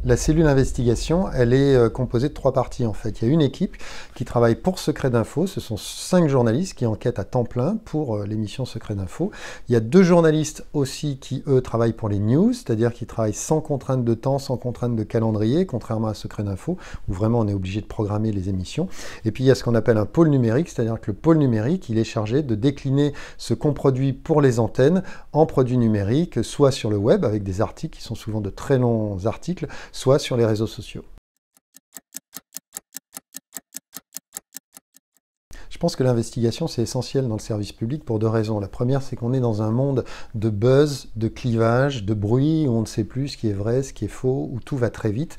La cellule investigation, elle est composée de 3 parties en fait. Il y a une équipe qui travaille pour Secret d'Info, ce sont 5 journalistes qui enquêtent à temps plein pour l'émission Secret d'Info. Il y a 2 journalistes aussi qui, eux, travaillent pour les news, c'est-à-dire qu'ils travaillent sans contrainte de temps, sans contrainte de calendrier, contrairement à Secret d'Info, où vraiment on est obligé de programmer les émissions. Et puis il y a ce qu'on appelle un pôle numérique, c'est-à-dire que le pôle numérique, il est chargé de décliner ce qu'on produit pour les antennes en produits numériques, soit sur le web, avec des articles qui sont souvent de très longs articles, soit sur les réseaux sociaux. Je pense que l'investigation, c'est essentiel dans le service public pour 2 raisons. La première, c'est qu'on est dans un monde de buzz, de clivage, de bruit, où on ne sait plus ce qui est vrai, ce qui est faux, où tout va très vite.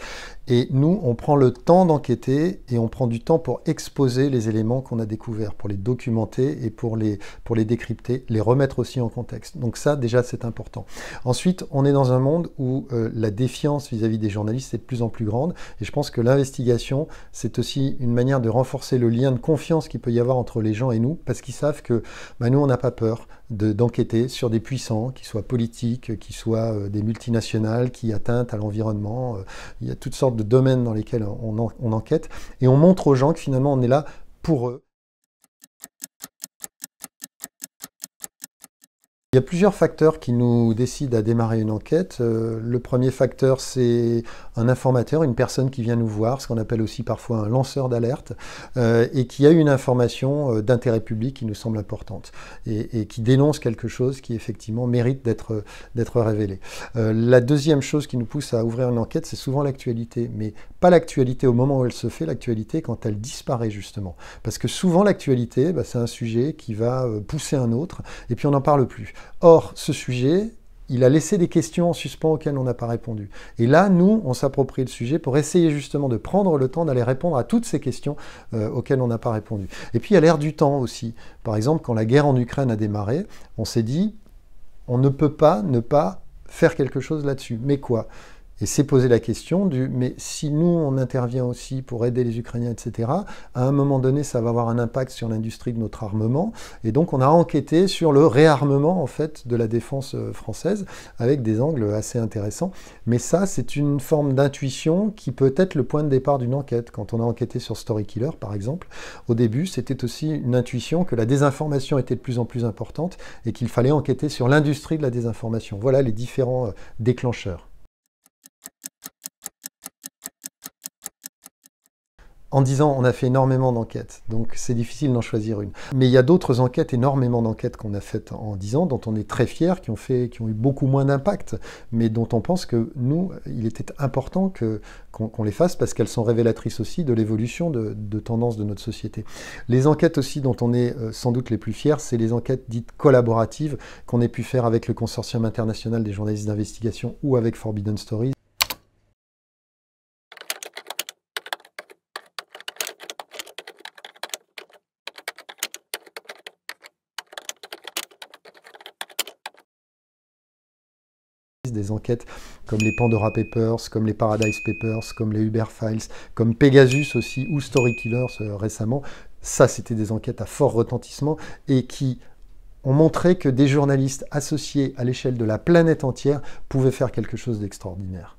Et nous, on prend le temps d'enquêter et on prend du temps pour exposer les éléments qu'on a découverts, pour les documenter et pour les décrypter, les remettre aussi en contexte. Donc ça, déjà, c'est important. Ensuite, on est dans un monde où la défiance vis-à-vis des journalistes est de plus en plus grande. Et je pense que l'investigation, c'est aussi une manière de renforcer le lien de confiance qu'il peut y avoir entre les gens et nous, parce qu'ils savent que nous, on n'a pas peur d'enquêter sur des puissants, qui soient politiques, qui soient des multinationales, qui atteintent à l'environnement. Il y a toutes sortes de domaines dans lesquels on enquête, et on montre aux gens que finalement on est là pour eux. Il y a plusieurs facteurs qui nous décident à démarrer une enquête. Le premier facteur, c'est un informateur, une personne qui vient nous voir, ce qu'on appelle aussi parfois un lanceur d'alerte, et qui a une information d'intérêt public qui nous semble importante, et qui dénonce quelque chose qui effectivement mérite d'être révélé. La deuxième chose qui nous pousse à ouvrir une enquête, c'est souvent l'actualité, mais pas l'actualité au moment où elle se fait, l'actualité quand elle disparaît justement. Parce que souvent l'actualité, c'est un sujet qui va pousser un autre, et puis on n'en parle plus. Or, ce sujet, il a laissé des questions en suspens auxquelles on n'a pas répondu. Et là, nous, on s'approprie le sujet pour essayer justement de prendre le temps d'aller répondre à toutes ces questions auxquelles on n'a pas répondu. Et puis, il y a l'ère du temps aussi. Par exemple, quand la guerre en Ukraine a démarré, on s'est dit, on ne peut pas ne pas faire quelque chose là-dessus. Mais quoi ? Et c'est poser la question du « mais si nous, on intervient aussi pour aider les Ukrainiens, etc., à un moment donné, ça va avoir un impact sur l'industrie de notre armement. » Et donc, on a enquêté sur le réarmement, en fait, de la défense française, avec des angles assez intéressants. Mais ça, c'est une forme d'intuition qui peut être le point de départ d'une enquête. Quand on a enquêté sur Storykiller, par exemple, au début, c'était aussi une intuition que la désinformation était de plus en plus importante et qu'il fallait enquêter sur l'industrie de la désinformation. Voilà les différents déclencheurs. En 10 ans, on a fait énormément d'enquêtes, donc c'est difficile d'en choisir une. Mais il y a d'autres enquêtes, énormément d'enquêtes qu'on a faites en 10 ans, dont on est très fiers, qui ont eu beaucoup moins d'impact, mais dont on pense que nous, il était important qu'on les fasse parce qu'elles sont révélatrices aussi de l'évolution de tendances de notre société. Les enquêtes aussi dont on est sans doute les plus fiers, c'est les enquêtes dites collaboratives qu'on ait pu faire avec le Consortium international des journalistes d'investigation ou avec Forbidden Stories. Des enquêtes comme les Pandora Papers, comme les Paradise Papers, comme les Uber Files, comme Pegasus aussi, ou Storykiller récemment. Ça, c'était des enquêtes à fort retentissement et qui ont montré que des journalistes associés à l'échelle de la planète entière pouvaient faire quelque chose d'extraordinaire.